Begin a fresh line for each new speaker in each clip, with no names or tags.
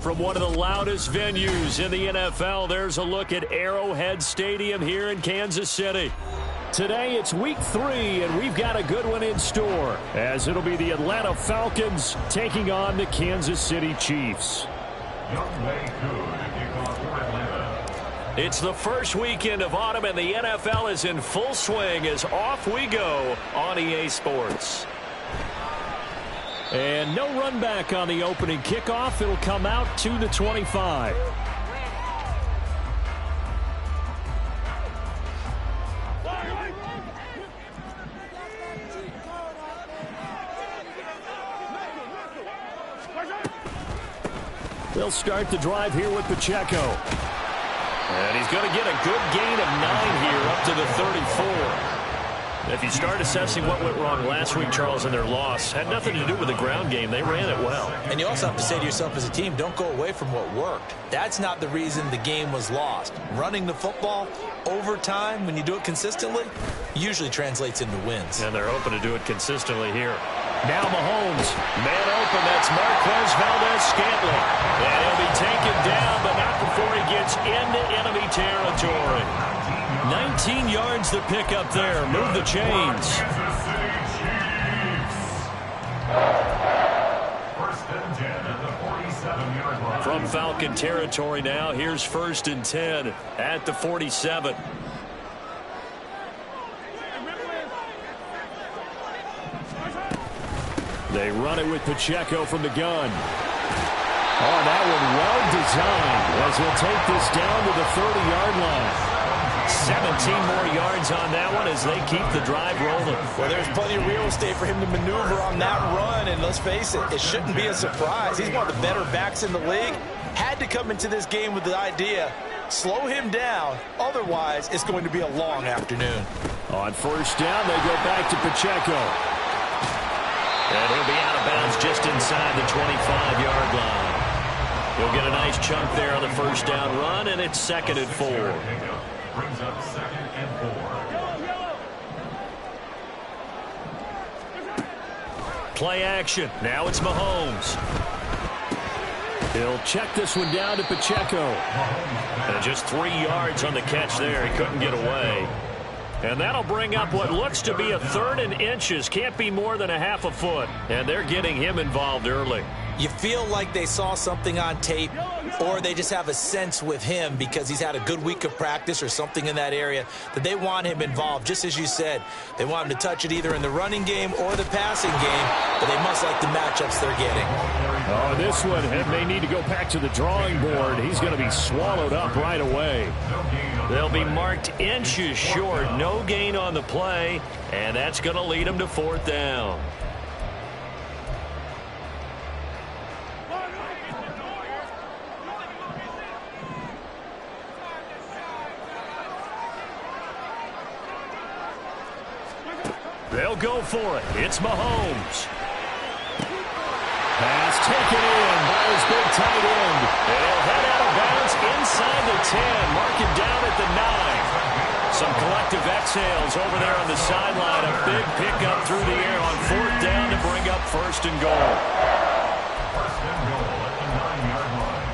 From one of the loudest venues in the NFL, there's a look at Arrowhead Stadium here in Kansas City. Today it's week 3, and we've got a good one in store, as it'll be the Atlanta Falcons taking on the Kansas City Chiefs. It's the first weekend of autumn, and the NFL is in full swing as off we go on EA Sports. And no run back on the opening kickoff. It'll come out to the 25. They'll start the drive here with Pacheco. And he's going to get a good gain of 9 here up to the 34. If you start assessing what went wrong last week, Charles, in their loss, had nothing to do with the ground game. They ran it well.
And you also have to say to yourself as a team, don't go away from what worked. That's not the reason the game was lost. Running the football over time, when you do it consistently, usually translates into wins.
And they're hoping to do it consistently here. Now Mahomes, man open, that's Marquez Valdez-Scantling. And he'll be taken down, but not before he gets into enemy territory. 19 yards to pick up there. Move the chains. From Falcon territory now, here's 1st and 10 at the 47. They run it with Pacheco from the gun. Oh, that one well designed as he'll take this down to the 30-yard line. 17 more yards on that one as they keep the drive rolling.
Well, there's plenty of real estate for him to maneuver on that run, and let's face it, it shouldn't be a surprise. He's one of the better backs in the league. Had to come into this game with the idea, slow him down, otherwise it's going to be a long afternoon.
On 1st down, they go back to Pacheco. And he'll be out of bounds just inside the 25-yard line. He'll get a nice chunk there on the 1st down run, and it's 2nd and 4. Brings up 2nd and 4. Play action. Now it's Mahomes. He'll check this one down to Pacheco. And just 3 yards on the catch there. He couldn't get away. And that'll bring up what looks to be a 3rd and inches. Can't be more than a half a foot. And they're getting him involved early.
You feel like they saw something on tape, or they just have a sense with him because he's had a good week of practice or something in that area that they want him involved. Just as you said, they want him to touch it either in the running game or the passing game, but they must like the matchups they're getting.
Oh, this one may need to go back to the drawing board. He's going to be swallowed up right away. They'll be marked inches short. No gain on the play, and that's going to lead them to 4th down. They'll go for it. It's Mahomes. Pass taken in by his big tight end. And he'll head out of bounds inside the 10. Mark it down at the 9. Some collective exhales over there on the sideline. A big pickup through the air on 4th down to bring up 1st and goal. 1st and goal at the 9-yard line.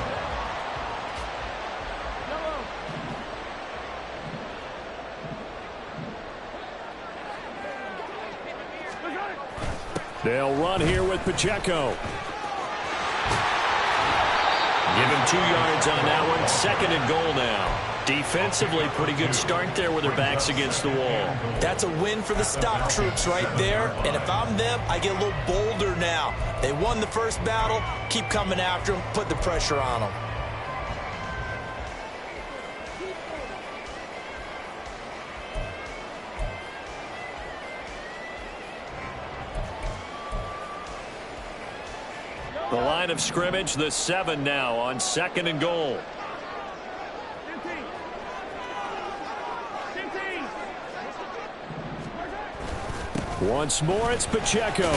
They'll run here with Pacheco. Give him 2 yards on that one. 2nd and goal now. Defensively, pretty good start there with their backs against the wall.
That's a win for the stop troops right there. And if I'm them, I get a little bolder now. They won the first battle. Keep coming after them. Put the pressure on them.
The line of scrimmage, the 7 now on 2nd and goal. Once more, it's Pacheco.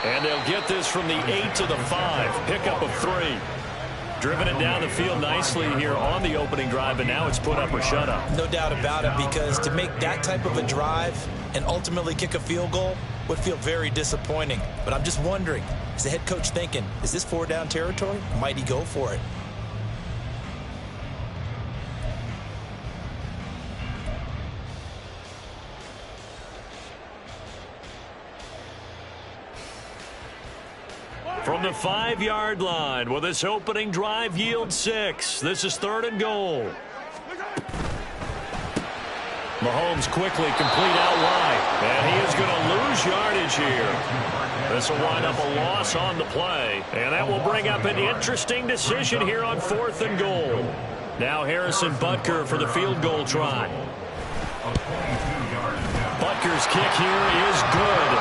And they'll get this from the 8 to the 5. Pickup of 3. Driven it down the field nicely here on the opening drive, and now it's put up or shut up.
No doubt about it, because to make that type of a drive and ultimately kick a field goal, would feel very disappointing. But I'm just wondering, is the head coach thinking, is this 4-down territory? Might he go for it?
From the 5-yard line, will this opening drive yield 6? This is 3rd and goal. Mahomes quickly complete out wide, and he is going to lose yardage here. This will wind up a loss on the play, and that will bring up an interesting decision here on 4th and goal. Now Harrison Butker for the field goal try. Butker's kick here is good.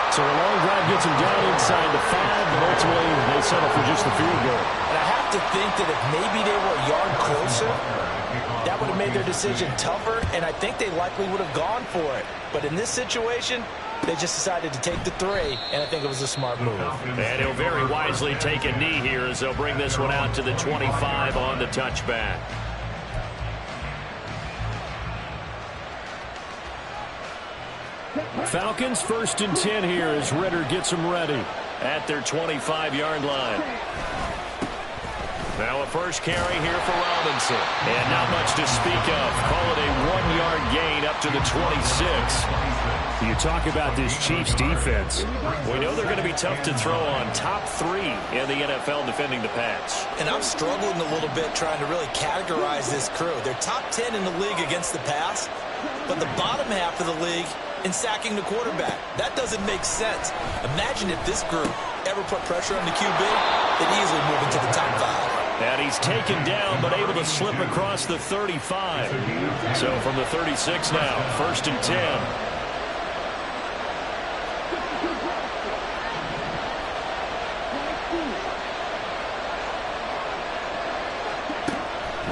So a long drive gets him down inside the 5, but ultimately they settle for just the field goal.
And I have to think that if maybe they were a yard closer, that would have made their decision tougher, and I think they likely would have gone for it. But in this situation, they just decided to take the 3, and I think it was a smart move.
And he'll very wisely take a knee here as they'll bring this one out to the 25 on the touchback. Falcons 1st and 10 here as Ritter gets them ready at their 25-yard line. Now a first carry here for Robinson. And not much to speak of. Call it a 1-yard gain up to the 26. You talk about this Chiefs defense. We know they're going to be tough to throw on, top 3 in the NFL defending the pass.
And I'm struggling a little bit trying to really categorize this crew. They're top 10 in the league against the pass, but the bottom half of the league in sacking the quarterback. That doesn't make sense. Imagine if this group ever put pressure on the QB, they'd easily move into the top 5.
And he's taken down but able to slip across the 35. So from the 36 now, 1st and 10.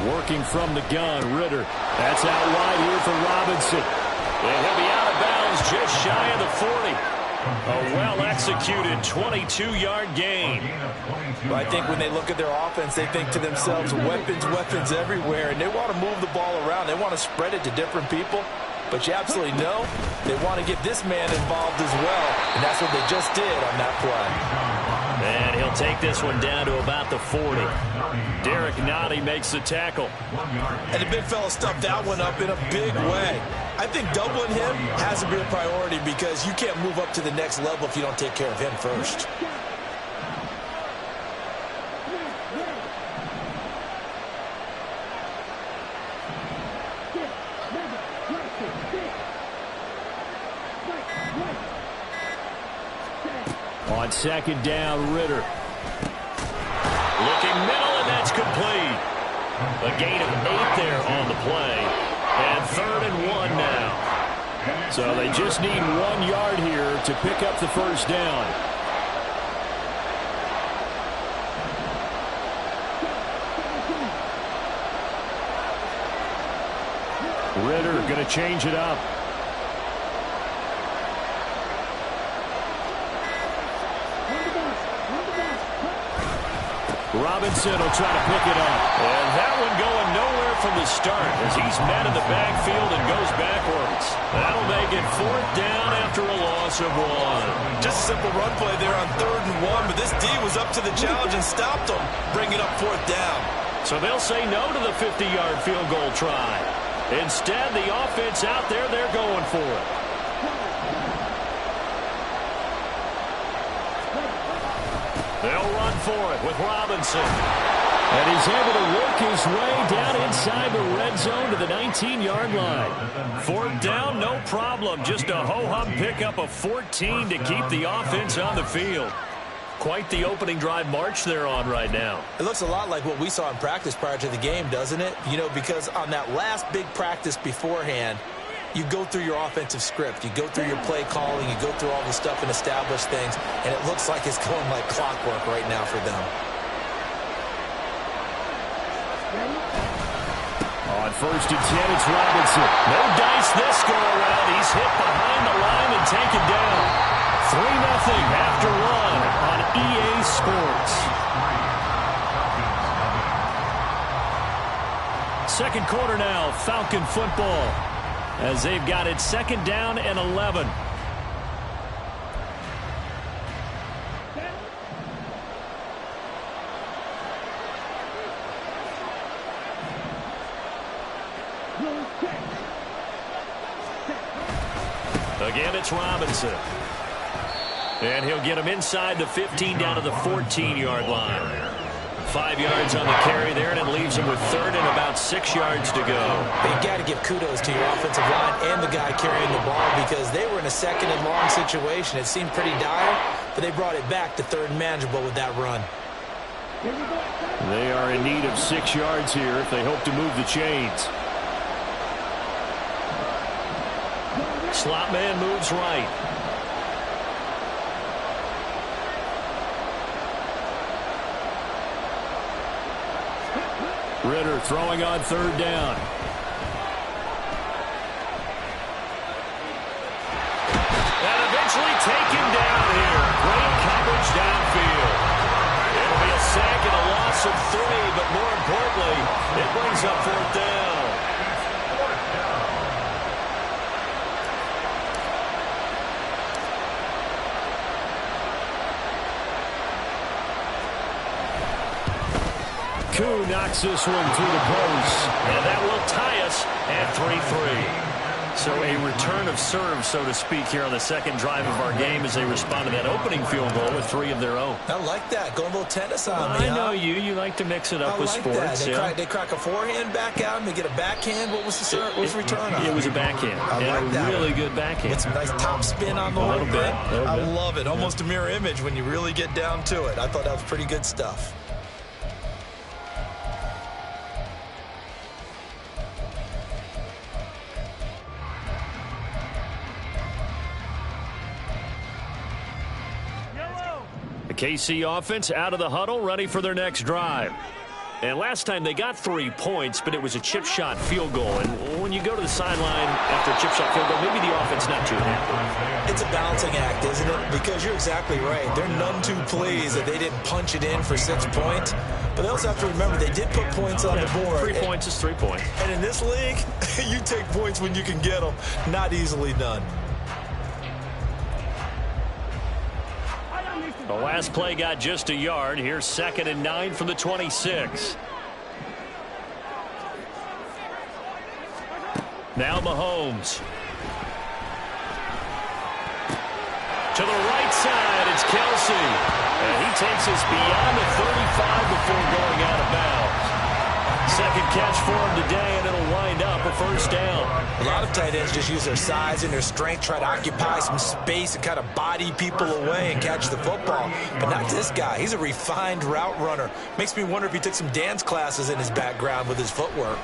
Working from the gun, Ritter. That's out wide here for Robinson. And he'll be out of bounds just shy of the 40. A well-executed 22-yard gain.
Well, I think when they look at their offense, they think to themselves, weapons everywhere, and they want to move the ball around. They want to spread it to different people. But you absolutely know they want to get this man involved as well, and that's what they just did on that play.
And he'll take this one down to about the 40. Derek Nottie makes the tackle.
And the big fella stuffed that one up in a big way. I think doubling him has to be a priority because you can't move up to the next level if you don't take care of him first.
On 2nd down, Ritter. Looking middle, and that's complete. A gain of 8 there on the play. And 3rd and 1 now. So they just need 1 yard here to pick up the first down. Ritter going to change it up. Robinson will try to pick it up. And that one going nowhere from the start as he's met in the backfield and goes backwards. That'll make it 4th down after a loss of 1.
Just a simple run play there on 3rd and 1, but this D was up to the challenge and stopped him, bringing up 4th down.
So they'll say no to the 50-yard field goal try. Instead, the offense out there, they're going for it. They'll run for it with Robinson. And he's able to work his way down inside the red zone to the 19-yard line. 4th down, no problem. Just a ho-hum pickup of 14 to keep the offense on the field. Quite the opening drive march they're on right now.
It looks a lot like what we saw in practice prior to the game, doesn't it? You know, because on that last big practice beforehand, you go through your offensive script. You go through your play calling. You go through all the stuff and establish things. And it looks like it's going like clockwork right now for them.
On 1st and 10, it's Robinson. No dice this go around. He's hit behind the line and taken down. 3-0 after 1 on EA Sports. Second quarter now, Falcon football, as they've got it 2nd down and 11. Again, it's Robinson. And he'll get him inside the 15 down to the 14-yard line. 5 yards on the carry there, and it leaves him with third and about 6 yards to go.
You got to give kudos to your offensive line and the guy carrying the ball because they were in a second and long situation. It seemed pretty dire, but they brought it back to third and manageable with that run.
They are in need of 6 yards here if they hope to move the chains. Slot man moves right. Ritter throwing on third down. And eventually taken down here. Great coverage downfield. It'll be a sack and a loss of 3, but more importantly, it brings up fourth down. Koo knocks this one through the post, and that will tie us at 3-3. So a return of serve, so to speak, here on the second drive of our game as they respond to that opening field goal with 3 of their own.
I like that. Going a little tennis on me.
I know you like to mix it up with sports.
They crack a forehand back out and they get a backhand. What was the return on?
It was a backhand.
I like that.
Really good backhand.
Get some nice top spin on the whole thing. I love it. Almost a mirror image when you really get down to it. I thought that was pretty good stuff. KC offense out of the huddle, ready for their next drive. And last time they got 3 points, but it was a chip shot field goal. And when you go to the sideline after a chip shot field goal, maybe the offense not too happy. It's a balancing act, isn't it? Because you're exactly right. They're none too pleased that they didn't punch it in for 6 points. But they also have to remember they did put points on the board.
3 points is 3 points.
And in this league, you take points when you can get them. Not easily done.
The last play got just a yard. Here's 2nd and 9 from the 26. Now Mahomes. To the right side, it's Kelsey. And he takes us beyond the 35 before going out of bounds. Second catch for him today, and it'll wind up a first down.
A lot of tight ends just use their size and their strength, try to occupy some space and kind of body people away and catch the football. But not this guy. He's a refined route runner. Makes me wonder if he took some dance classes in his background with his footwork.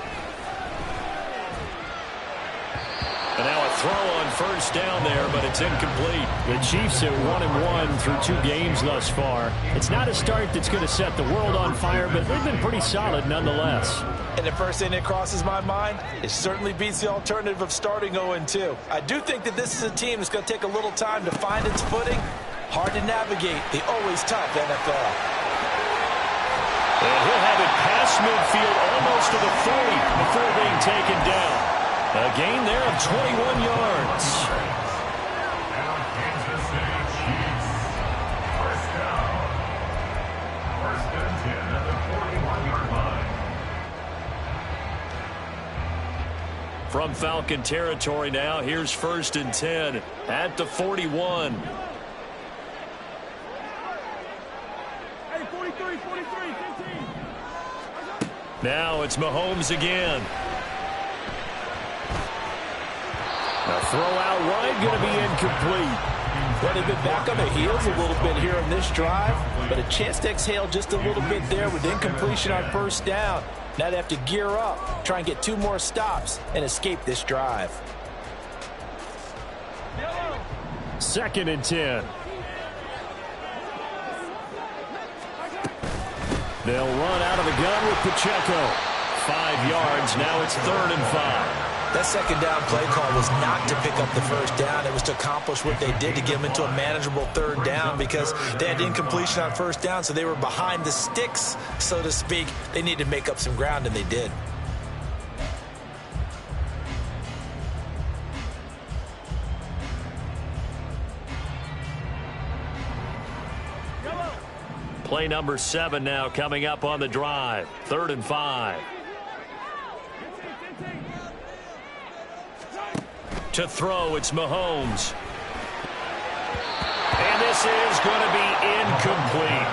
And now a throw on first down there, but it's incomplete. The Chiefs are 1-1 through 2 games thus far. It's not a start that's going to set the world on fire, but they've been pretty solid nonetheless.
And the first thing that crosses my mind, it certainly beats the alternative of starting 0-2. I do think that this is a team that's going to take a little time to find its footing. Hard to navigate the always tough NFL.
And he'll have it past midfield almost to the 40 before being taken down. A gain there of 21 yards. From Falcon territory now, here's 1st and 10 at the 41.
Hey, 43, 15.
Now it's Mahomes again. A throw out wide, going to be incomplete.
Well, they've been back on their heels a little bit here on this drive, but a chance to exhale just a little bit there with incompletion on first down. Now they have to gear up, try and get 2 more stops, and escape this drive.
2nd and 10. They'll run out of the gun with Pacheco. 5 yards, now it's 3rd and 5.
That second down play call was not to pick up the first down. It was to accomplish what they did to get them into a manageable 3rd down because they had incompletion on first down, so they were behind the sticks, so to speak. They needed to make up some ground, and they did.
Play number 7 now coming up on the drive. 3rd and 5. To throw, it's Mahomes. And this is going to be incomplete.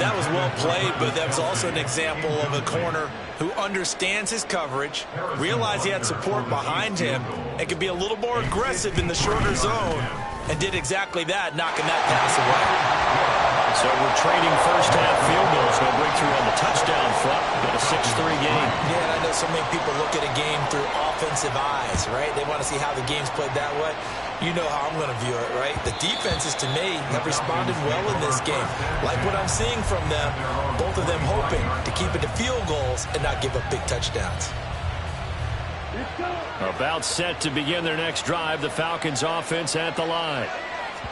That was well played, but that was also an example of a corner who understands his coverage, realized he had support behind him, and could be a little more aggressive in the shorter zone, and did exactly that, knocking that pass away.
So we're trading first-half field goals. No breakthrough on the touchdown front. Got a 6-3 game.
Yeah, and I know so many people look at a game through offensive eyes, right? They want to see how the game's played that way. You know how I'm going to view it, right? The defenses, to me, have responded well in this game. Like what I'm seeing from them, both of them hoping to keep it to field goals and not give up big touchdowns.
About set to begin their next drive, the Falcons offense at the line.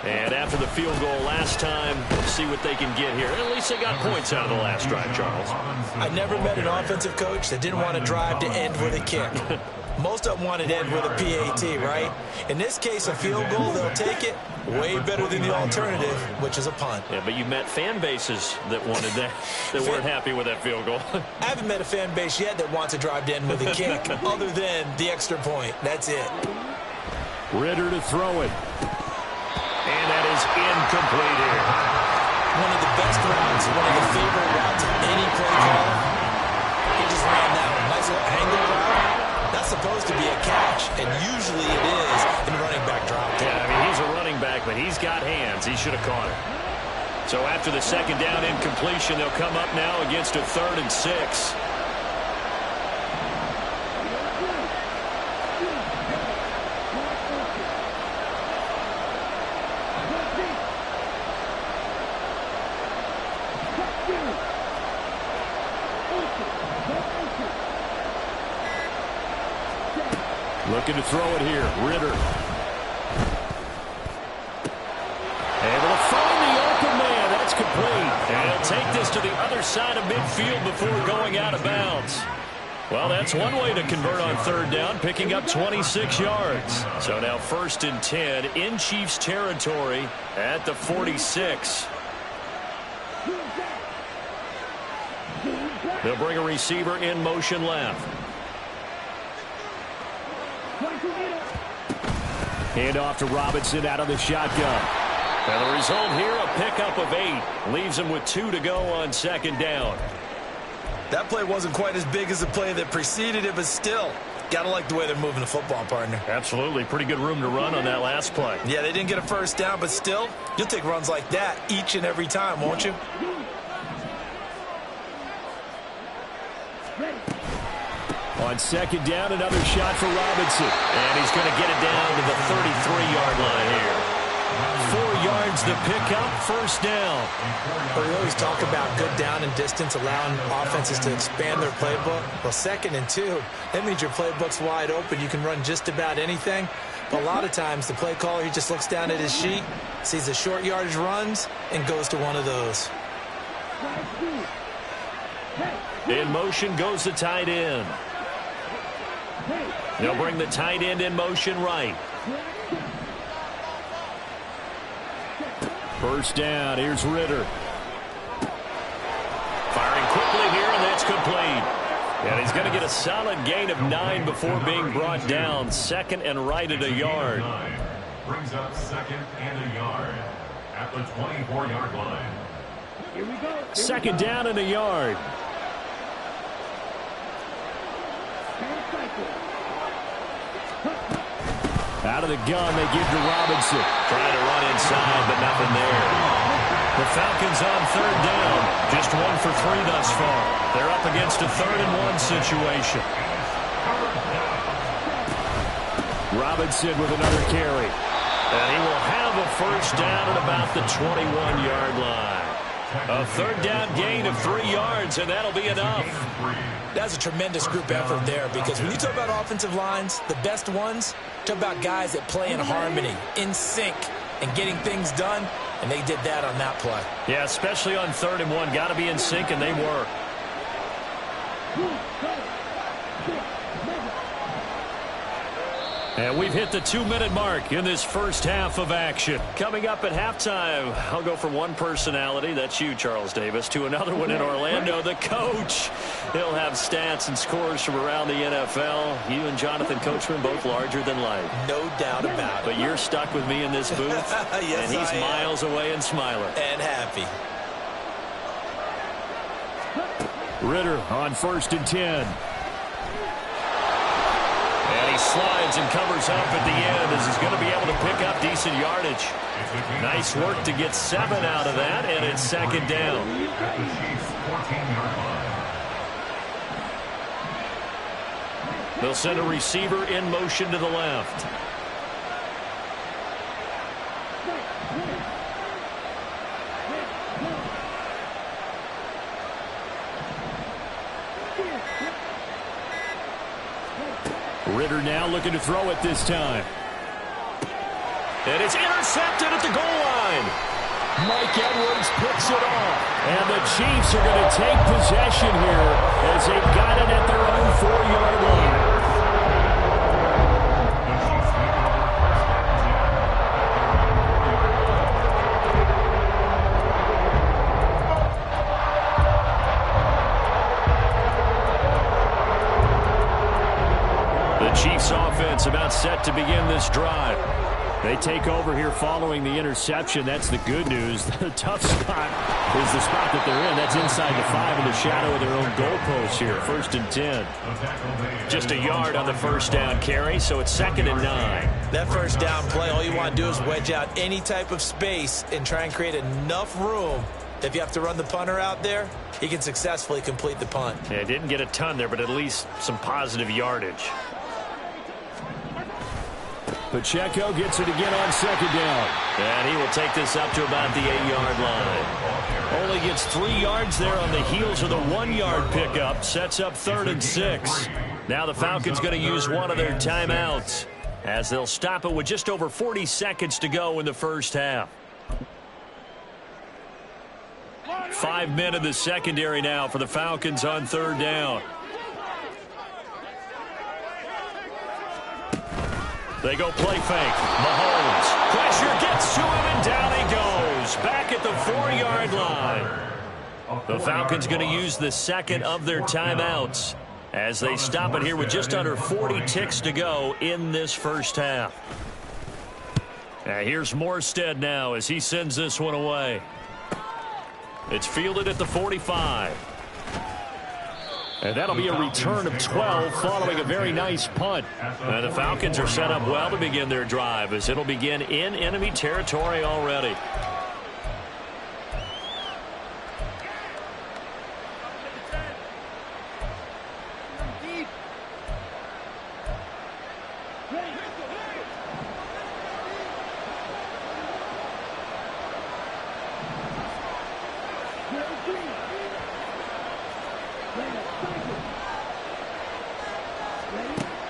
And after the field goal last time, we'll see what they can get here. At least they got points out of the last drive, Charles.
I never met an offensive coach that didn't want to drive to end with a kick. Most of them wanted to end with a PAT, right? In this case, a field goal, they'll take it. Way better than the alternative, which is a punt.
Yeah, but you met fan bases that wanted that, that weren't happy with that field goal.
I haven't met a fan base yet that wants to drive to end with a kick, other than the extra point. That's it.
Ritter to throw it. And that is incomplete here.
One of the best routes, one of the favorite routes of any play caller. He just ran that one. Nice little angle route. That's supposed to be a catch, and usually it is in running back drop.
Yeah, I mean, he's a running back, but he's got hands. He should have caught it. So after the second down incompletion, they'll come up now against a 3rd and 6. Looking to throw it here. Ritter. Able to find the open man. That's complete. And he'll take this to the other side of midfield before going out of bounds. Well, that's one way to convert on 3rd down, picking up 26 yards. So now 1st and 10 in Chiefs territory at the 46. They'll bring a receiver in motion left. Hand off to Robinson out of the shotgun. And the result here, a pickup of 8. Leaves him with 2 to go on 2nd down.
That play wasn't quite as big as the play that preceded it, but still, gotta like the way they're moving the football, partner.
Absolutely. Pretty good room to run on that last play.
Yeah, they didn't get a 1st down, but still, you'll take runs like that each and every time, won't you?
On 2nd down, another shot for Robinson. And he's going to get it down to the 33-yard line here. 4 yards the pickup, 1st down.
Well, we always talk about good down and distance, allowing offenses to expand their playbook. Well, 2nd and 2, that means your playbook's wide open. You can run just about anything. But a lot of times, the play caller, he just looks down at his sheet, sees the short yardage runs, and goes to one of those.
In motion goes the tight end. They'll bring the tight end in motion right. 1st down. Here's Ritter. Firing quickly here, and that's complete. And he's going to get a solid gain of 9 before being brought down. 2nd and right at a yard.
Brings up 2nd and a yard at the 24-yard line.
Here we go.
2nd down and a yard. Out of the gun, they give to Robinson. Trying to run inside, but nothing there. The Falcons on 3rd down. Just 1 for 3 thus far. They're up against a 3rd and 1 situation. Robinson with another carry. And he will have a 1st down at about the 21-yard line. A 3rd down gain of 3 yards, and that'll be enough.
That's a tremendous group effort there, because when you talk about offensive lines, the best ones, talk about guys that play in harmony, in sync, and getting things done, and they did that on that play.
Yeah, especially on 3rd and 1. Got to be in sync, and they were. And we've hit the 2-minute mark in this first half of action. Coming up at halftime, I'll go from one personality, that's you, Charles Davis, to another one in Orlando, the coach. He'll have stats and scores from around the NFL. You and Jonathan Coachman both larger than life.
No doubt about it.
But you're stuck with me in this booth,
yes,
and he's miles away and smiling.
And happy.
Ritter on 1st and 10. And he slides and covers up at the end as he's going to be able to pick up decent yardage. Nice work to get 7 out of that, and it's 2nd down.
At the Chiefs' 14-yard line.
They'll send a receiver in motion to the left. Ritter now looking to throw it this time. And it's intercepted at the goal line. Mike Edwards picks it off. And the Chiefs are going to take possession here as they've got it at their own 4-yard line. Chiefs offense about set to begin this drive. They take over here following the interception. That's the good news. The tough spot is the spot that they're in. That's inside the 5 in the shadow of their own goalpost here. 1st and 10. Just a yard on the first down carry, so it's 2nd and 9.
That first down play, all you want to do is wedge out any type of space and try and create enough room. If you have to run the punter out there, he can successfully complete the punt.
Yeah, didn't get a ton there, but at least some positive yardage. Pacheco gets it again on 2nd down. And he will take this up to about the 8-yard line. Only gets 3 yards there on the heels of the 1-yard pickup. Sets up 3rd and 6. Now the Falcons going to use one of their timeouts as they'll stop it with just over 40 seconds to go in the first half. 5 men in the secondary now for the Falcons on 3rd down. They go play fake. Mahomes. Pressure gets to him, and down he goes. Back at the 4-yard line. The Falcons going to use the 2nd of their timeouts as they stop it here with just under 40 ticks to go in this first half. Here's Morstead now as he sends this one away. It's fielded at the 45. And that'll be a return of 12 following a very nice punt. And the Falcons are set up well to begin their drive as it'll begin in enemy territory already.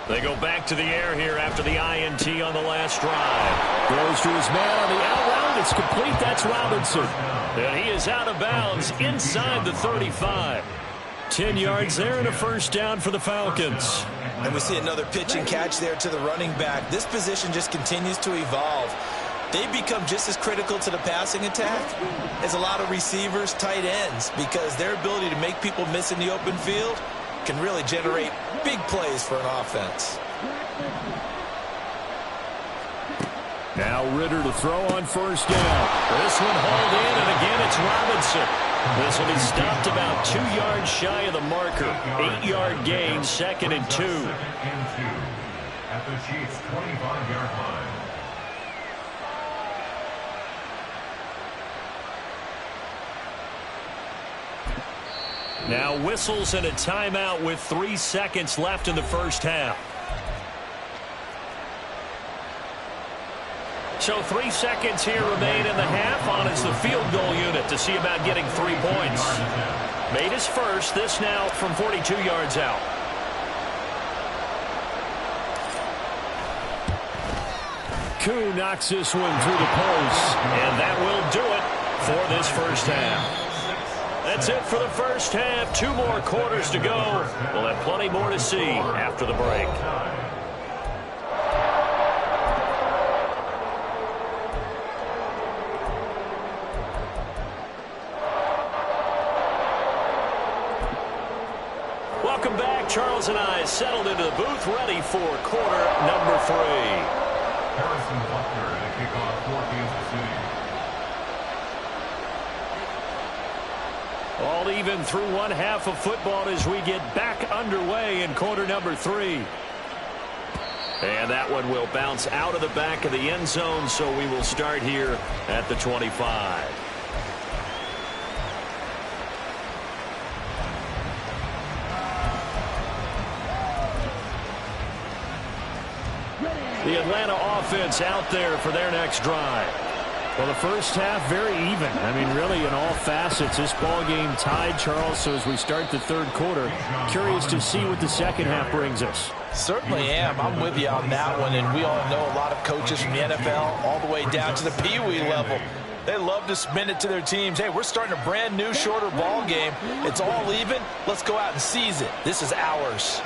They go back to the air here after the INT on the last drive. Goes to his man on the out route. It's complete. That's Robinson. And he is out of bounds inside the 35. 10 yards there and a first down for the Falcons.
And we see another pitch and catch there to the running back. This position just continues to evolve. They become just as critical to the passing attack as a lot of receivers, tight ends, because their ability to make people miss in the open field can really generate big plays for an offense.
Now Ritter to throw on first down. This one hauled in, and again it's Robinson. This will be stopped about 2 yards shy of the marker. 8-yard gain, 2nd and 2.
At the Chiefs' 25-yard line.
Now whistles and a timeout with 3 seconds left in the first half. So 3 seconds here remain in the half. On is the field goal unit to see about getting 3 points. Made his first. This now from 42 yards out. Koo knocks this one through the post. And that will do it for this first half. That's it for the first half. 2 more quarters to go. We'll have plenty more to see after the break. Welcome back. Charles and I settled into the booth, ready for quarter number 3.
Harrison Butker to kick off for Kansas City.
All even through one half of football as we get back underway in quarter number 3. And that one will bounce out of the back of the end zone, so we will start here at the 25. The Atlanta offense out there for their next drive. Well, the first half, very even. I mean, really, in all facets, this ball game tied, Charles. So as we start the third quarter, curious to see what the second half brings us.
Certainly am. I'm with you on that one. And we all know a lot of coaches from the NFL all the way down to the Pee-wee level. They love to spin it to their teams. Hey, we're starting a brand new, shorter ball game. It's all even. Let's go out and seize it. This is ours.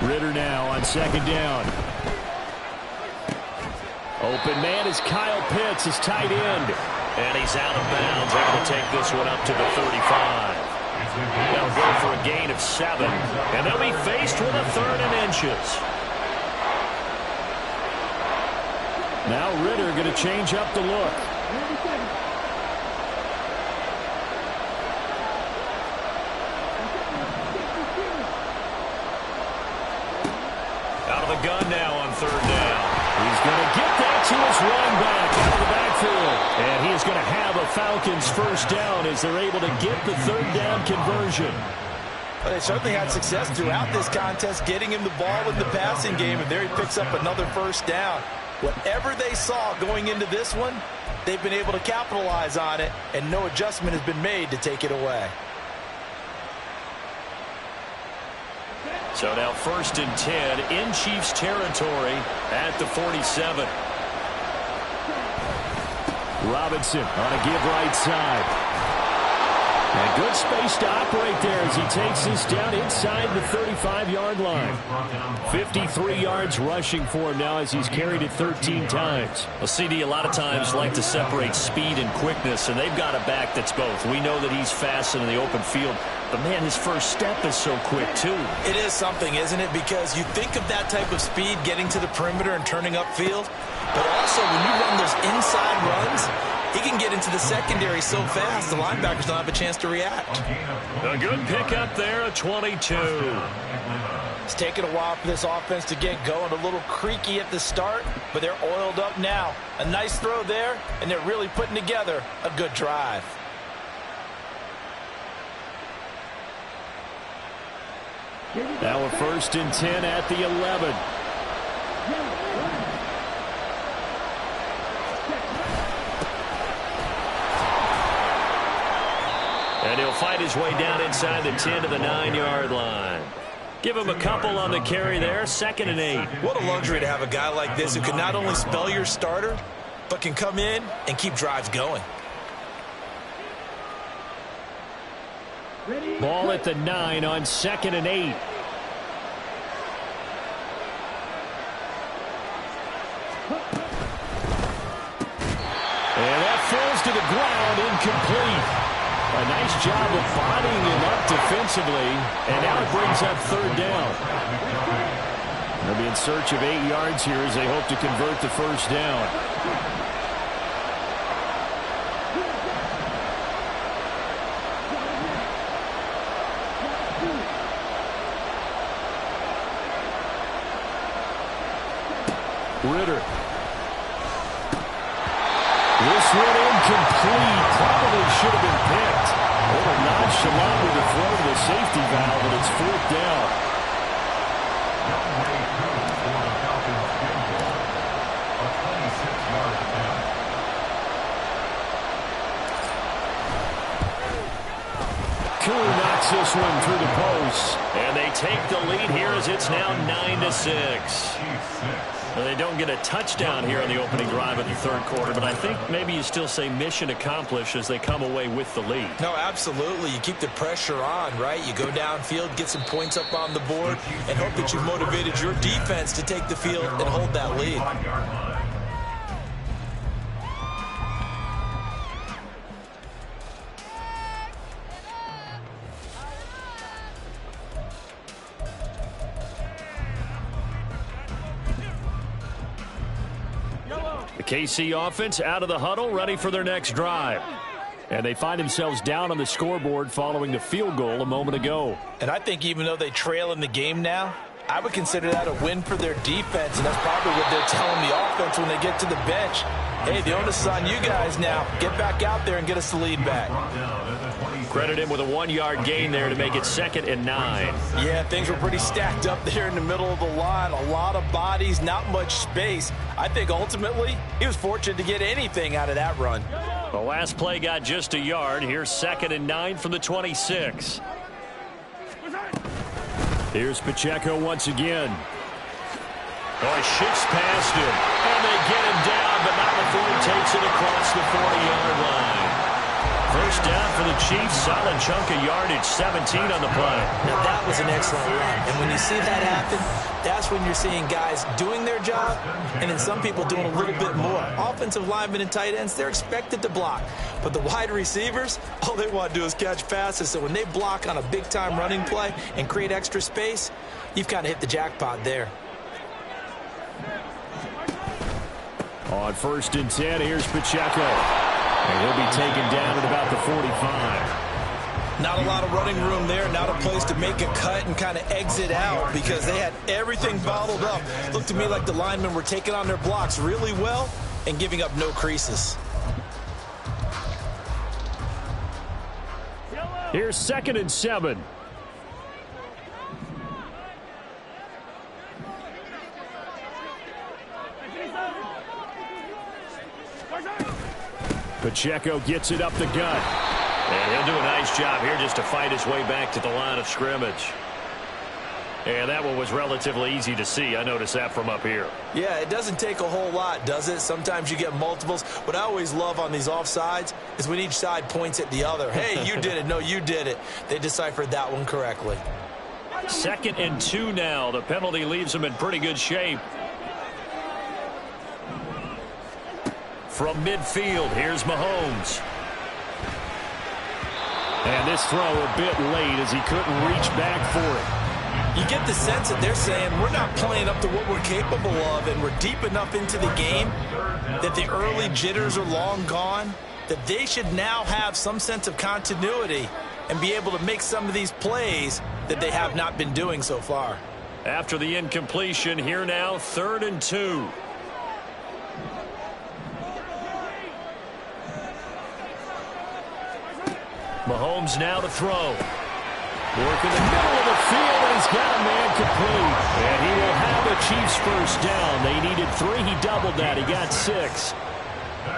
Ritter now on second down. Open man is Kyle Pitts, his tight end. And he's out of bounds, able to take this one up to the 35. They'll go for a gain of 7. And they'll be faced with a 3rd and inches. Now Ritter going to change up the look. Out of the gun now on 3rd down. He's going to get that to his running back out of the backfield. And he is going to have a Falcons first down as they're able to get the 3rd down conversion.
Well, they certainly had success throughout this contest, getting him the ball in the passing game, and there he picks up another first down. Whatever they saw going into this one, they've been able to capitalize on it, and no adjustment has been made to take it away.
So now 1st and 10 in Chiefs territory at the 47. Robinson on a give right side. And good space to operate there as he takes this down inside the 35-yard line. 53 yards rushing for him now as he's carried it 13 times. Well, CD a lot of times like to separate speed and quickness, and they've got a back that's both. We know that he's fast in the open field, but, man, his first step is so quick, too.
It is something, isn't it? Because you think of that type of speed getting to the perimeter and turning upfield, but also when you run those inside runs, he can get into the secondary so fast, the linebackers don't have a chance to react.
A good pickup there, a 22.
It's taken a while for this offense to get going. A little creaky at the start, but they're oiled up now. A nice throw there, and they're really putting together a good drive.
Now a 1st and 10 at the 11. And he'll fight his way down inside the 10 to the 9-yard line. Give him a couple on the carry there, 2nd and 8.
What a luxury to have a guy like this who can not only spell your starter, but can come in and keep drives going.
Ball at the 9 on 2nd and 8. And that falls to the ground, incomplete. A nice job of bodying him up defensively, and now it brings up 3rd down. They'll be in search of 8 yards here as they hope to convert the first down. Ritter. This one incomplete. Probably should have been picked. A little nonchalant with the throw to the safety valve, and it's 4th down. Koo knocks this one through the post. And they take the lead here as it's now 9-6. Well, they don't get a touchdown here on the opening drive of the 3rd quarter, but I think maybe you still say mission accomplished as they come away with the lead.
No, absolutely. You keep the pressure on, right? You go downfield, get some points up on the board, and hope that you've motivated your defense to take the field and hold that lead.
KC offense out of the huddle, ready for their next drive. And they find themselves down on the scoreboard following the field goal a moment ago.
And I think even though they trail in the game now, I would consider that a win for their defense, and that's probably what they're telling the offense when they get to the bench. Hey, the onus is on you guys now. Get back out there and get us the lead back.
Credit him with a 1-yard gain there to make it 2nd and 9.
Yeah, things were pretty stacked up there in the middle of the line. A lot of bodies, not much space. I think ultimately he was fortunate to get anything out of that run.
The last play got just a yard. Here's 2nd and 9 from the 26. Here's Pacheco once again. Oh, he shifts past him. And they get him down, but not before he takes it across the 40-yard line. First down for the Chiefs. Solid chunk of yardage, 17 on the play.
Now, that was an excellent run. And when you see that happen, that's when you're seeing guys doing their job and then some people doing a little bit more. Offensive linemen and tight ends, they're expected to block. But the wide receivers, all they want to do is catch passes. So when they block on a big-time running play and create extra space, you've kind of hit the jackpot there.
On 1st and 10, here's Pacheco. And he'll be taken down at about the 45.
Not a lot of running room there. Not a place to make a cut and kind of exit out because they had everything bottled up. Looked to me like the linemen were taking on their blocks really well and giving up no creases.
Here's 2nd and 7. Pacheco gets it up the gut. And he'll do a nice job here just to fight his way back to the line of scrimmage. And that one was relatively easy to see. I noticed that from up here.
Yeah, it doesn't take a whole lot, does it? Sometimes you get multiples. What I always love on these offsides is when each side points at the other. Hey, you did it. No, you did it. They deciphered that one correctly.
2nd and 2 now. The penalty leaves them in pretty good shape. From midfield, here's Mahomes. And this throw a bit late as he couldn't reach back for it.
You get the sense that they're saying we're not playing up to what we're capable of, and we're deep enough into the game that the early jitters are long gone, that they should now have some sense of continuity and be able to make some of these plays that they have not been doing so far.
After the incompletion, here now, 3rd and 2. Mahomes now to throw. Working the middle of the field, and he's got a man complete. And he will have the Chiefs first down. They needed 3. He doubled that. He got 6.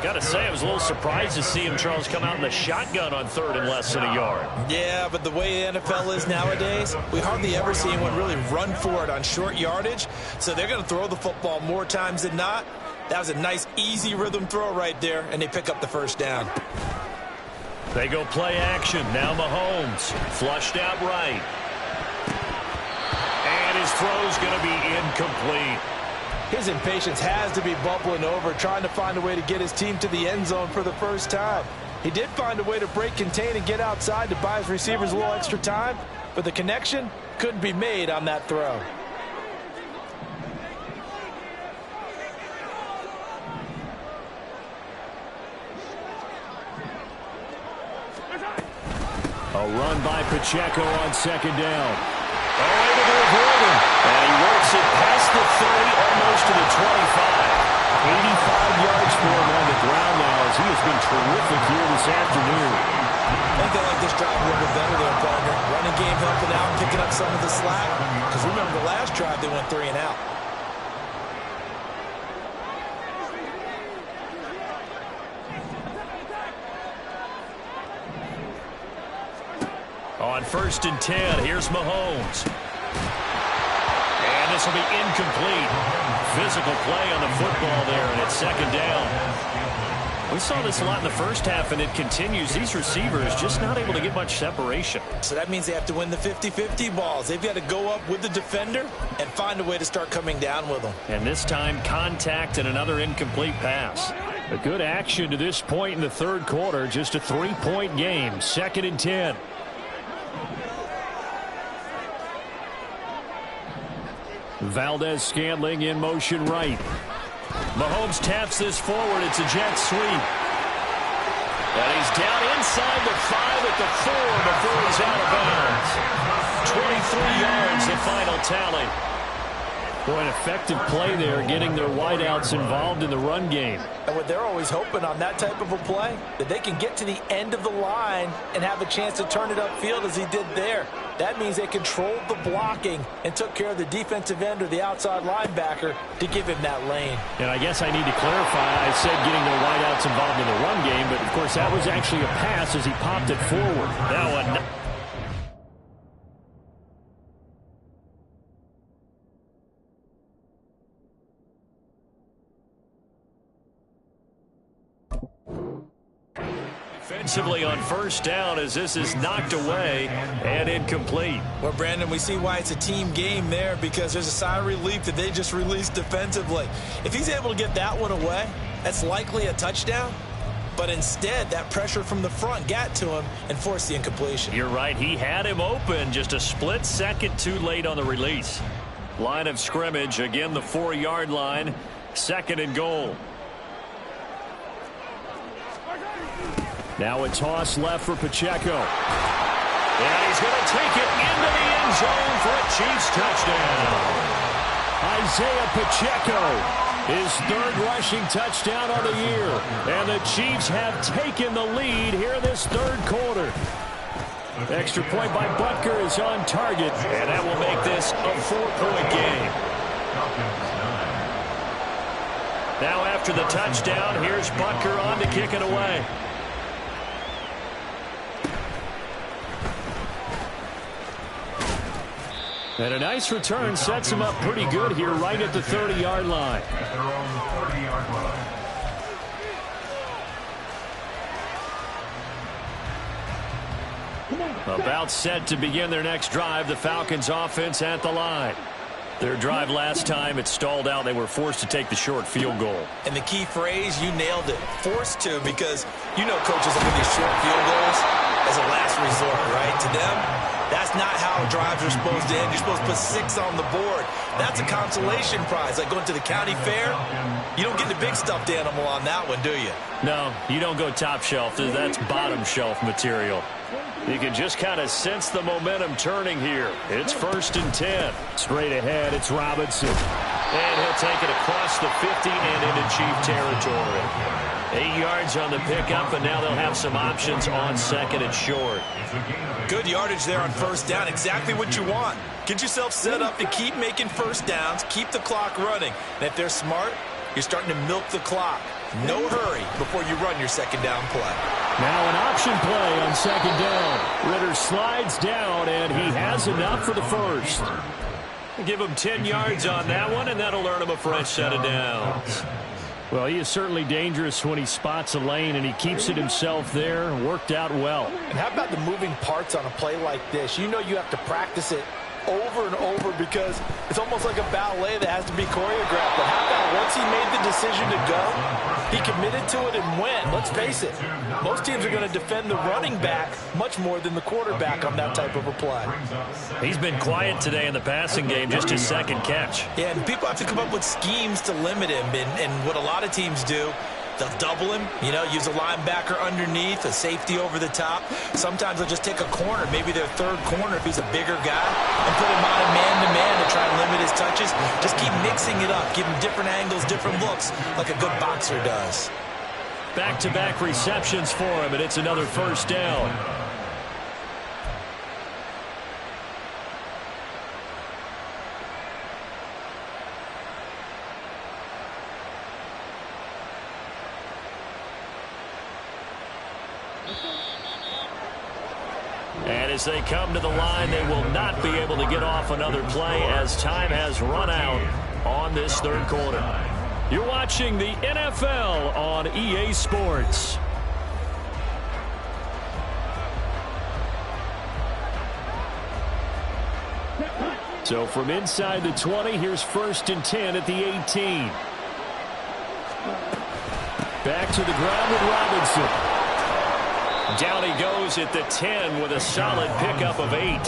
Got to say, I was a little surprised to see him, Charles, come out in the shotgun on 3rd and less than a yard.
Yeah, but the way the NFL is nowadays, we hardly ever see anyone really run for it on short yardage. So they're going to throw the football more times than not. That was a nice, easy rhythm throw right there, and they pick up the first down.
They go play action. Now Mahomes. Flushed out right. And his throw's going to be incomplete.
His impatience has to be bubbling over, trying to find a way to get his team to the end zone for the first time. He did find a way to break contain and get outside to buy his receivers a little extra time, but the connection couldn't be made on that throw.
A run by Pacheco on 2nd down. Able to avoid him. And he works it past the 30, almost to the 25. 85 yards for him on the ground now, as he has been terrific here this afternoon.
I think they like this drive a little bit better there, partner. Running game helping out, picking up some of the slack. Because remember, the last drive they went 3 and out.
On 1st and 10, here's Mahomes. And this will be incomplete. Physical play on the football there, and it's 2nd down. We saw this a lot in the first half, and it continues. These receivers just not able to get much separation.
So that means they have to win the 50-50 balls. They've got to go up with the defender and find a way to start coming down with them.
And this time, contact and another incomplete pass. A good action to this point in the 3rd quarter. Just a 3-point game. 2nd and 10. Valdez-Scantling in motion right. Mahomes taps this forward. It's a jet sweep. And he's down inside the 5 at the 4 before he's out of bounds. 23 yards, the final tally. Boy, an effective play there, getting their wideouts involved in the run game.
And what they're always hoping on that type of a play, that they can get to the end of the line and have a chance to turn it upfield as he did there. That means they controlled the blocking and took care of the defensive end or the outside linebacker to give him that lane.
And I guess I need to clarify, I said getting their wideouts involved in the run game, but of course that was actually a pass as he popped it forward. That one. Defensively on first down as this is knocked away and incomplete.
Well, Brandon, we see why it's a team game there, because there's a sigh of relief that they just released defensively. If he's able to get that one away, that's likely a touchdown. But instead, that pressure from the front got to him and forced the incompletion.
You're right. He had him open, just a split second too late on the release. Line of scrimmage, again the 4-yard line, 2nd and goal. Now a toss left for Pacheco. And he's going to take it into the end zone for a Chiefs touchdown. Isaiah Pacheco, his 3rd rushing touchdown of the year. And the Chiefs have taken the lead here in this 3rd quarter. Extra point by Butker is on target. And that will make this a 4-point game. Now after the touchdown, here's Butker on to kick it away. And a nice return sets him up pretty good here right at the 30-yard line. About set to begin their next drive, the Falcons offense at the line. Their drive last time, it stalled out. They were forced to take the short field goal.
And the key phrase, you nailed it, forced to, because you know coaches look at these short field goals as a last resort, right? To them, that's not how drives are supposed to end. You're supposed to put 6 on the board. That's a consolation prize. Like going to the county fair, you don't get the big stuffed animal on that one, do you?
No, you don't go top shelf. That's bottom shelf material. You can just kind of sense the momentum turning here. It's 1st and 10. Straight ahead, it's Robinson. And he'll take it across the 50 and into Chief territory. 8 yards on the pickup, and now they'll have some options on 2nd and short.
Good yardage there on 1st down. Exactly what you want. Get yourself set up to keep making 1st downs, keep the clock running. And if they're smart, you're starting to milk the clock. No hurry before you run your 2nd down play.
Now an option play on 2nd down. Ritter slides down, and he has enough for the 1st. Give him 10 yards on that one, and that'll earn him a fresh set of downs. Well, he is certainly dangerous when he spots a lane, and he keeps it himself there. Worked out well.
And how about the moving parts on a play like this? You know you have to practice it over and over because it's almost like a ballet that has to be choreographed. But how about once he made the decision to go, he committed to it and went. Let's face it, most teams are going to defend the running back much more than the quarterback on that type of a play.
He's been quiet today in the passing game, just his 2nd catch.
Yeah, and people have to come up with schemes to limit him. And what a lot of teams do, they'll double him, you know, use a linebacker underneath, a safety over the top. Sometimes they'll just take a corner, maybe their 3rd corner if he's a bigger guy, and put him on a man-to-man to try and limit his touches. Just keep mixing it up, give him different angles, different looks, like a good boxer does.
Back-to-back receptions for him, and it's another 1st down. And as they come to the line, they will not be able to get off another play as time has run out on this 3rd quarter. You're watching the NFL on EA Sports. So from inside the 20, here's 1st and 10 at the 18. Back to the ground with Robinson. Down he goes at the 10 with a solid pickup of 8.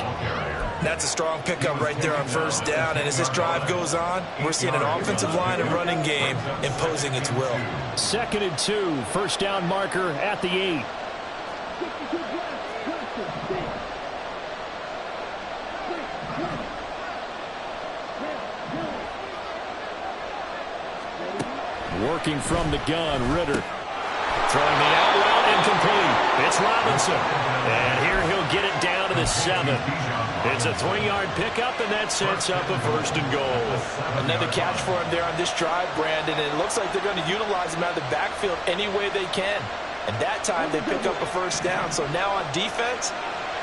That's a strong pickup right there on first down. And as this drive goes on, we're seeing an offensive line and running game imposing its will.
2nd and 2. First down marker at the 8. Working from the gun, Ritter. Throwing the out route, incomplete. It's Robinson. And here he'll get it down to the 7. It's a 3-yard pickup, and that sets up a 1st and goal.
Another catch for him there on this drive, Brandon, and it looks like they're going to utilize him out of the backfield any way they can. And that time they pick up a 1st down. So now on defense,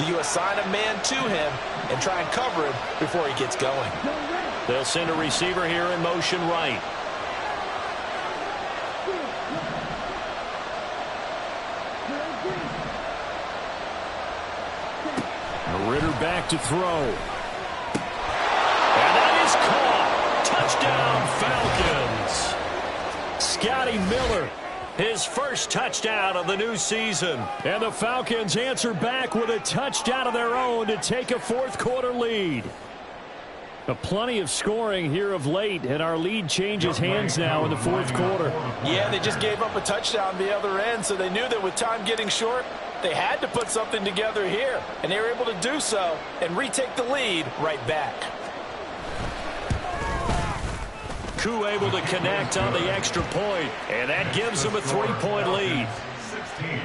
you assign a man to him and try and cover him before he gets going.
They'll send a receiver here in motion right. Ritter back to throw. And that is caught. Touchdown, Falcons. Scotty Miller, his first touchdown of the new season. And the Falcons answer back with a touchdown of their own to take a 4th quarter lead. Plenty of scoring here of late, and our lead changes hands now in the 4th quarter.
Yeah, they just gave up a touchdown the other end, so they knew that with time getting short, they had to put something together here, and they were able to do so and retake the lead right back.
Koo able to connect on the extra point, and that gives them a 3-point lead.
16,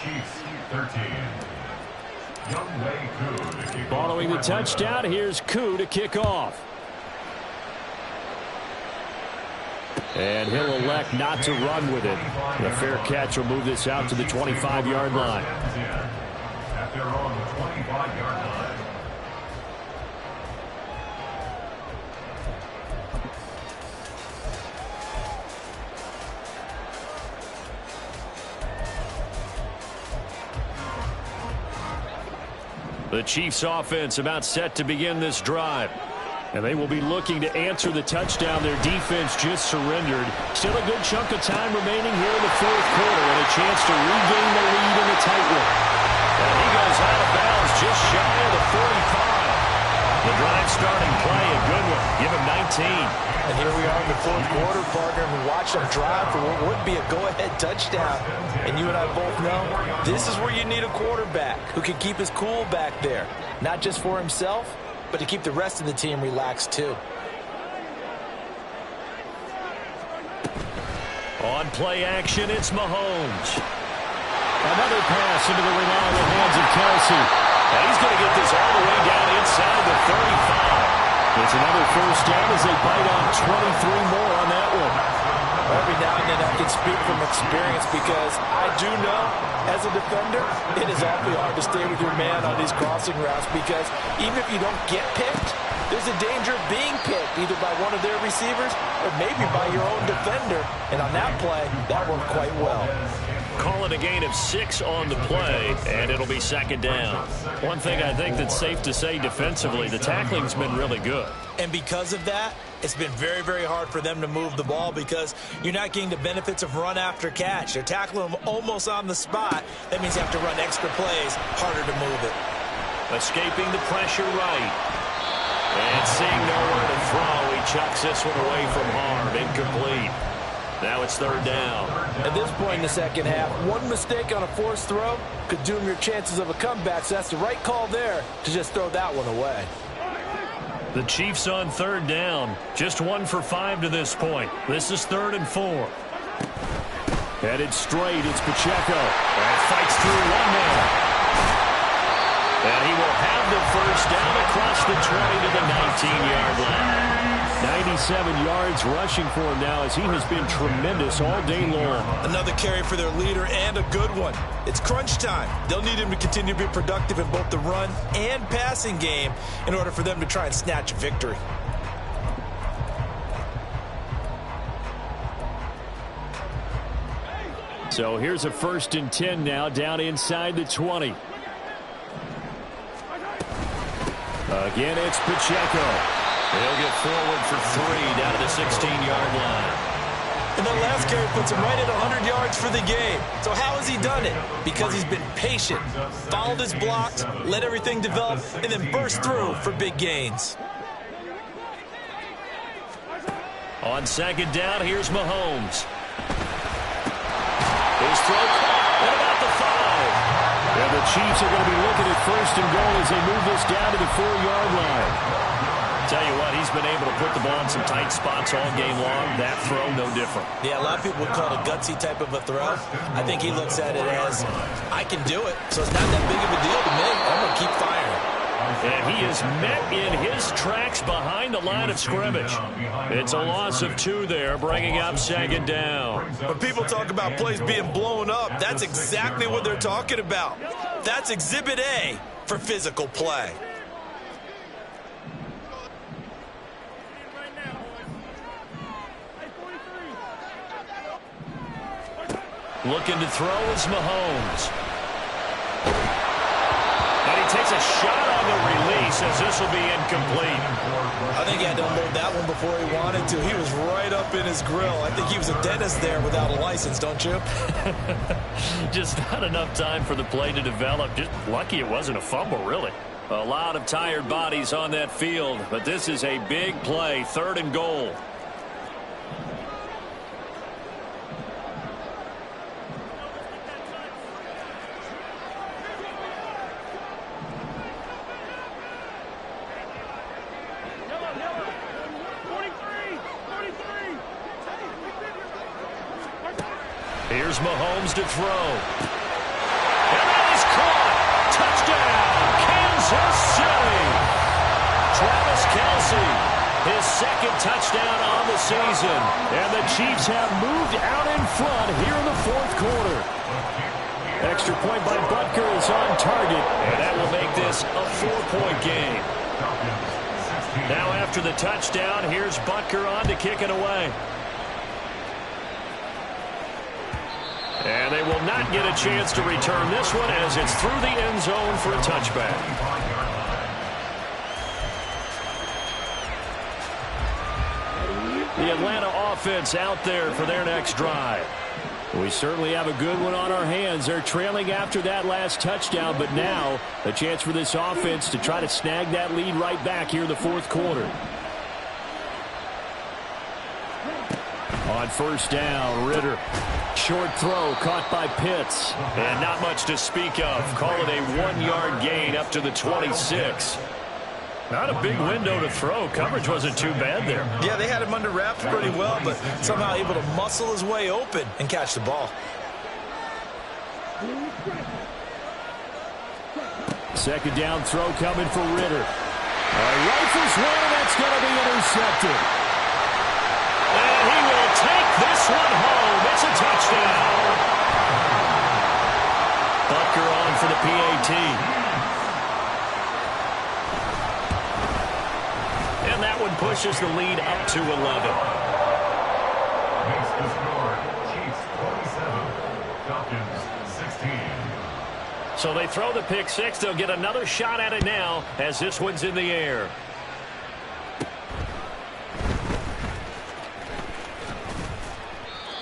Chiefs 13.
Following the touchdown, here's Koo to kick off. And he'll elect not to run with it. The fair catch will move this out to the 25-yard line.
At their own 25-yard line.
The Chiefs offense about set to begin this drive. And they will be looking to answer the touchdown their defense just surrendered. Still a good chunk of time remaining here in the 4th quarter and a chance to regain the lead in the tight one. And he goes out of bounds just shy of the 45. The drive starting play, a good one. Give him 19.
And here we are in the 4th quarter, partner. We watch them drive for what would be a go-ahead touchdown. And you and I both know this is where you need a quarterback who can keep his cool back there. Not just for himself, but to keep the rest of the team relaxed too.
On play action, it's Mahomes. Another pass into the reliable hands of Kelsey. And he's going to get this all the way down inside the 35. It's another 1st down as they bite on 23 more on that one.
Every now and then I can speak from experience because I do know, as a defender, it is awfully hard to stay with your man on these crossing routes because even if you don't get picked, there's a danger of being picked either by one of their receivers or maybe by your own defender. And on that play, that worked quite well.
Calling a gain of 6 on the play, and it'll be 2nd down. One thing I think that's safe to say defensively, the tackling's been really good.
And because of that, it's been very, very hard for them to move the ball because you're not getting the benefits of run after catch. They're tackling them almost on the spot. That means you have to run extra plays, harder to move it.
Escaping the pressure right. And seeing nowhere to throw, he chucks this one away from harm. Incomplete. Now it's 3rd down.
At this point in the 2nd half, one mistake on a forced throw could doom your chances of a comeback. So that's the right call there to just throw that one away.
The Chiefs on 3rd down. Just 1 for 5 to this point. This is 3rd and 4. Headed straight, it's Pacheco. And fights through one man. And he will have the 1st down across the 20 to the 19-yard line. 97 yards rushing for him now as he has been tremendous all day long.
Another carry for their leader and a good one. It's crunch time. They'll need him to continue to be productive in both the run and passing game in order for them to try and snatch a victory.
So here's a 1st and 10 now down inside the 20. Again, it's Pacheco. He'll get forward for 3 down to the 16-yard line.
And that last carry puts him right at 100 yards for the game. So how has he done it? Because he's been patient, followed his blocks, let everything develop, and then burst through for big gains.
On second down, here's Mahomes. His throw caught at about the 5. And the Chiefs are going to be looking at first and goal as they move this down to the 4-yard line. Tell you what, he's been able to put the ball in some tight spots all game long. That throw, no different.
Yeah, a lot of people would call it a gutsy type of a throw. I think he looks at it as, I can do it, so it's not that big of a deal to me. I'm going to keep firing.
And he is met in his tracks behind the line of scrimmage. It's a loss of 2 there, bringing up second down.
When people talk about plays being blown up, that's exactly what they're talking about. That's Exhibit A for physical play.
Looking to throw is Mahomes. And he takes a shot on the release as this will be incomplete.
I think he had to unload that one before he wanted to. He was right up in his grill. I think he was a dentist there without a license, don't you?
Just not enough time for the play to develop. Just lucky it wasn't a fumble, really. A lot of tired bodies on that field, but this is a big play, 3rd and goal. Here's Mahomes to throw. And that is caught. Touchdown, Kansas City. Travis Kelce, his 2nd touchdown on the season. And the Chiefs have moved out in front here in the 4th quarter. Extra point by Butker is on target. And that will make this a 4-point game. Now after the touchdown, here's Butker on to kick it away. And they will not get a chance to return this one as it's through the end zone for a touchback. The Atlanta offense out there for their next drive. We certainly have a good one on our hands. They're trailing after that last touchdown, but now a chance for this offense to try to snag that lead right back here in the 4th quarter. On first down, Ritter. Short throw caught by Pitts. And not much to speak of. Call it a 1-yard gain up to the 26. Not a big window to throw. Coverage wasn't too bad there.
Yeah, they had him under wraps pretty well, but somehow able to muscle his way open and catch the ball.
Second down throw coming for Ritter. Rifles one, and that's going to be intercepted. And he will take this one home. It's a touchdown. Butker on for the PAT. And that one pushes the lead up to 11.
Makes the score Chiefs 27, Falcons 16.
So they throw the pick 6. They'll get another shot at it now as this one's in the air.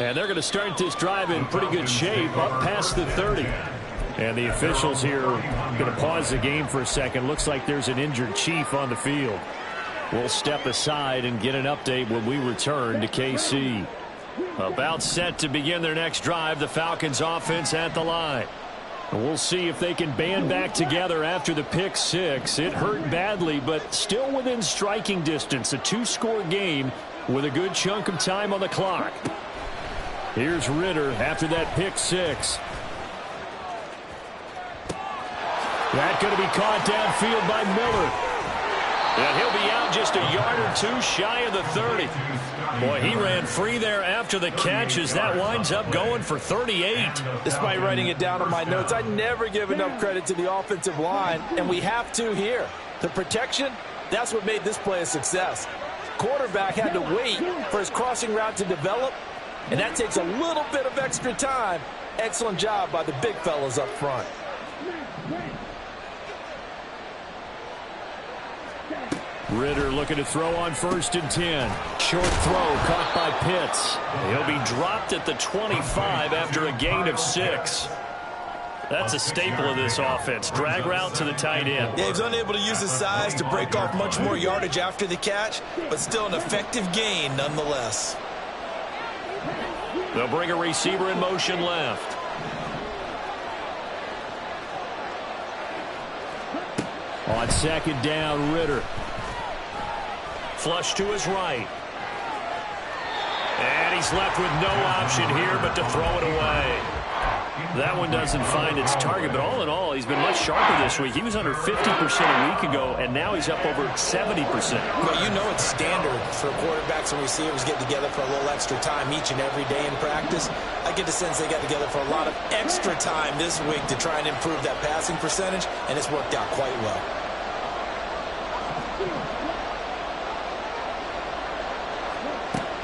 And they're going to start this drive in pretty good shape, up past the 30. And the officials here are going to pause the game for a second. Looks like there's an injured Chief on the field. We'll step aside and get an update when we return to KC. About set to begin their next drive, the Falcons offense at the line. We'll see if they can band back together after the pick 6. It hurt badly, but still within striking distance. A 2-score game with a good chunk of time on the clock. Here's Ritter after that pick 6. That going to be caught downfield by Miller. And he'll be out just a yard or 2 shy of the 30. Boy, he ran free there after the catch as that winds up going for 38.
Despite writing it down on my notes, I never give enough credit to the offensive line, and we have to here. The protection, that's what made this play a success. Quarterback had to wait for his crossing route to develop, and that takes a little bit of extra time. Excellent job by the big fellas up front.
Ritter looking to throw on 1st and 10. Short throw caught by Pitts. He'll be dropped at the 25 after a gain of 6. That's a staple of this offense. Drag route to the tight end.
Yeah, he's unable to use his size to break off much more yardage after the catch, but still an effective gain nonetheless.
They'll bring a receiver in motion left. On 2nd down, Ritter. Flush to his right. And he's left with no option here but to throw it away. That one doesn't find its target, but all in all, he's been much sharper this week. He was under 50% a week ago, and now he's up over 70%.
Well, you know it's standard for quarterbacks and receivers get together for a little extra time each and every day in practice. I get the sense they got together for a lot of extra time this week to try and improve that passing percentage, and it's worked out quite well.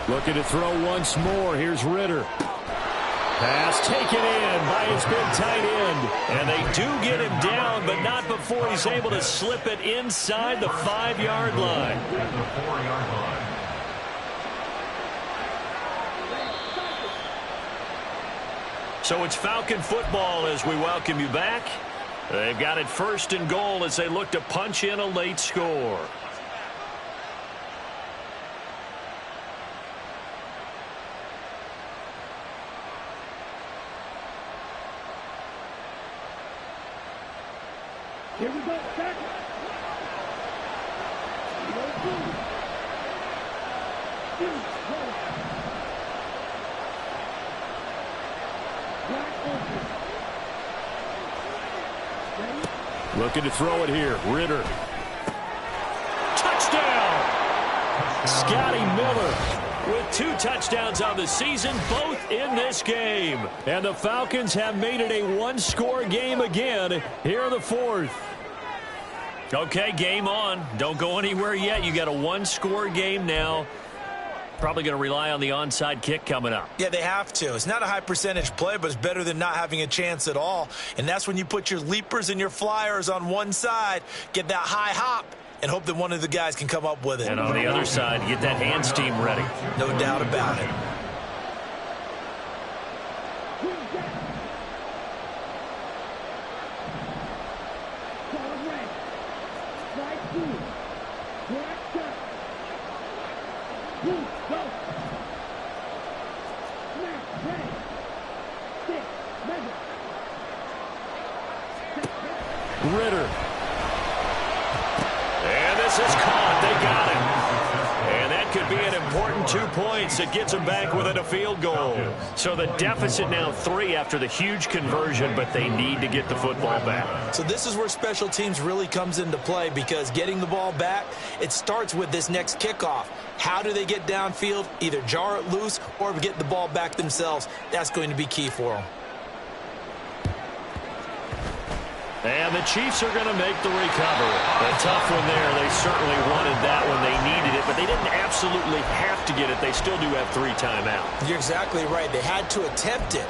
Looking to throw once more. Here's Ritter. Pass taken in by his big tight end. And they do get him down, but not before he's able to slip it inside the 5-yard line.
At the 4-yard line.
So it's Falcon football as we welcome you back. They've got it 1st and goal as they look to punch in a late score.
Here we go, back.
Looking to throw it here. Ritter. Touchdown! Scotty Miller with 2 touchdowns on the season, both in this game. And the Falcons have made it a 1-score game again here in the 4th. Okay, game on. Don't go anywhere yet. You got a 1-score game now. Probably going to rely on the onside kick coming up.
Yeah, they have to. It's not a high percentage play, but it's better than not having a chance at all. And that's when you put your leapers and your flyers on one side, get that high hop, and hope that one of the guys can come up with it.
And on the other side, get that hands team ready.
No doubt about it.
Ritter. And this is caught. They got him. And that could be an important 2 points. It gets them back within a field goal. So the deficit now 3 after the huge conversion, but they need to get the football back.
So this is where special teams really comes into play, because getting the ball back, it starts with this next kickoff. How do they get downfield? Either jar it loose or get the ball back themselves. That's going to be key for them.
And the Chiefs are going to make the recovery. A tough one there. They certainly wanted that when they needed it, but they didn't absolutely have to get it. They still do have 3 timeouts.
You're exactly right. They had to attempt it.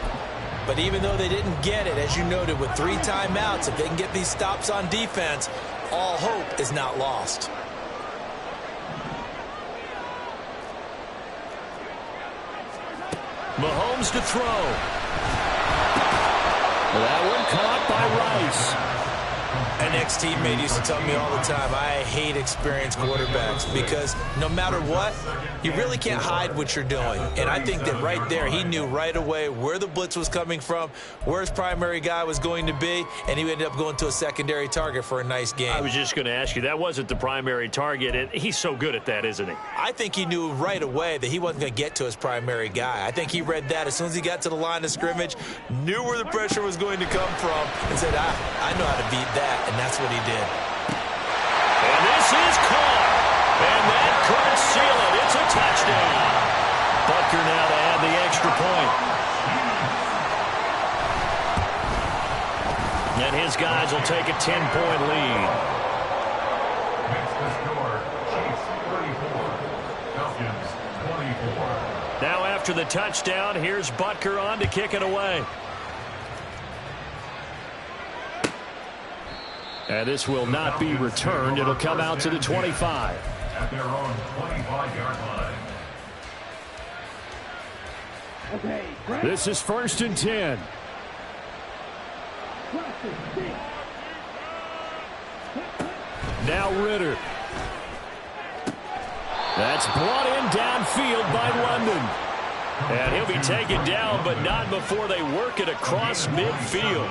But even though they didn't get it, as you noted, with 3 timeouts, if they can get these stops on defense, all hope is not lost.
Mahomes to throw. That one caught by Rice.
An ex-teammate used to tell me all the time, I hate experienced quarterbacks, because no matter what, you really can't hide what you're doing. And I think that right there, he knew right away where the blitz was coming from, where his primary guy was going to be, and he ended up going to a secondary target for a nice game.
I was just going to ask you, that wasn't the primary target, and he's so good at that, isn't he?
I think he knew right away that he wasn't going to get to his primary guy. I think he read that as soon as he got to the line of scrimmage, knew where the pressure was going to come from, and said, I know how to beat that. And that's what he did.
And this is caught. And that could seal it. It's a touchdown. Butker now to add the extra point. And his guys will take a 10-point lead.
Makes the score Chiefs 34, Falcons 24.
Now after the touchdown, here's Butker on to kick it away. And this will not be returned. It'll come out to the 25.
At their own 25-yard line.
This is 1st and 10. Now Ritter. That's brought in downfield by London. And he'll be taken down, but not before they work it across midfield.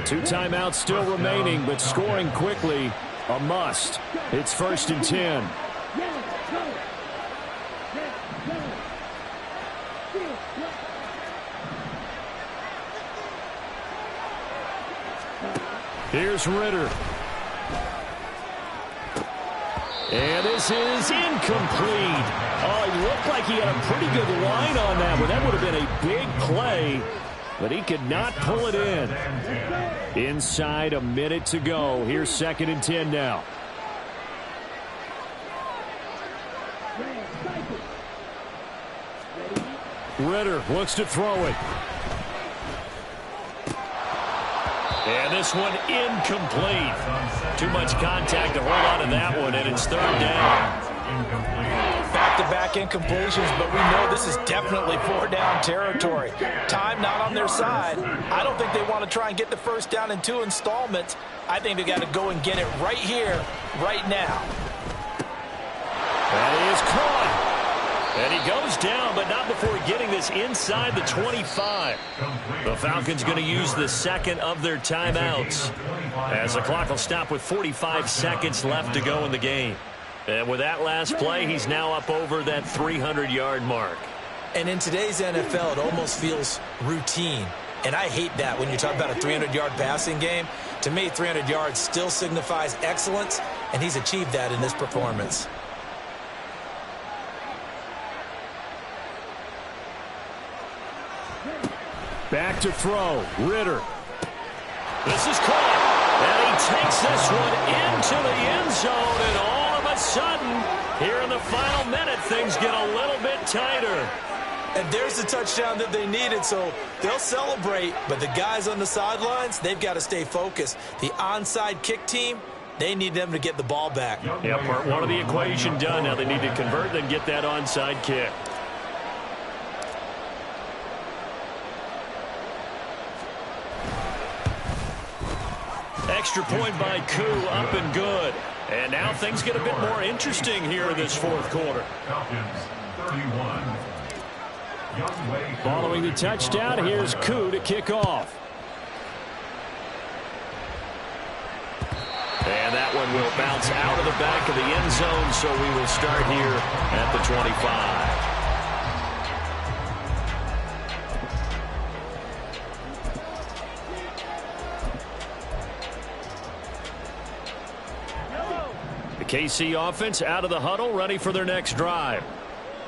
2 timeouts still remaining, but scoring quickly, a must. It's 1st and 10. Here's Ritter. And this is incomplete. Oh, he looked like he had a pretty good line on that one. That would have been a big play, but he could not pull it in. Inside a minute to go. Here's 2nd and 10 now. Ritter looks to throw it. And this one incomplete. Too much contact to hold on to that one, and it's 3rd down.
Back-to-back incompletions, but we know this is definitely 4-down territory. Time not on their side. I don't think they want to try and get the 1st down in 2 installments. I think they got to go and get it right here, right now.
That is caught. And he goes down, but not before getting this inside the 25. The Falcons going to use the 2nd of their timeouts, as the clock will stop with 45 seconds left to go in the game. And with that last play, he's now up over that 300-yard mark.
And in today's NFL, it almost feels routine. And I hate that when you talk about a 300-yard passing game. To me, 300 yards still signifies excellence, and he's achieved that in this performance.
Back to throw. Ritter. This is caught. And he takes this one into the end zone. And all of a sudden, here in the final minute, things get a little bit tighter.
And there's the touchdown that they needed, so they'll celebrate. But the guys on the sidelines, they've got to stay focused. The onside kick team, they need them to get the ball back.
Yeah, part 1 of the equation done. Now they need to convert and get that onside kick. Extra point by Koo, up and good. And now things get a bit more interesting here in this 4th quarter.
Falcons 31.
Following the touchdown, here's Koo to kick off. And that one will bounce out of the back of the end zone, so we will start here at the 25. KC offense out of the huddle, ready for their next drive.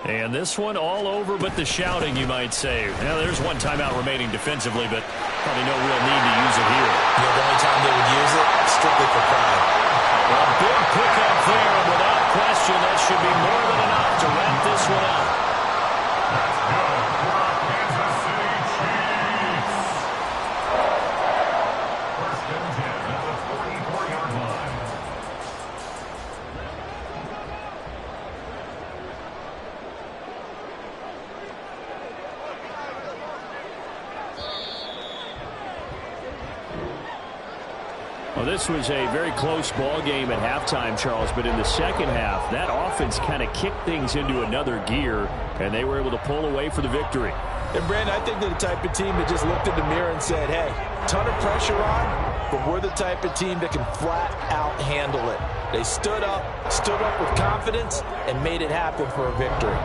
And this one all over but the shouting, you might say. Now, there's 1 timeout remaining defensively, but probably no real need to use it here.
You know, the only time they would use it, strictly for pride.
A big pickup there, and without question, that should be more than enough to wrap this one up.
Let's go for our Kansas City Chiefs. 1st and 10 at the 44-yard line.
Well, this was a very close ball game at halftime, Charles, but in the 2nd half, that offense kind of kicked things into another gear, and they were able to pull away for the victory.
And, Brandon, I think they're the type of team that just looked in the mirror and said, hey, ton of pressure on, but we're the type of team that can flat out handle it. They stood up with confidence, and made it happen for a victory.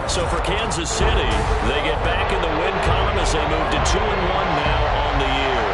So for Kansas City, they get back in the win column as they move to 2-1 now on the year.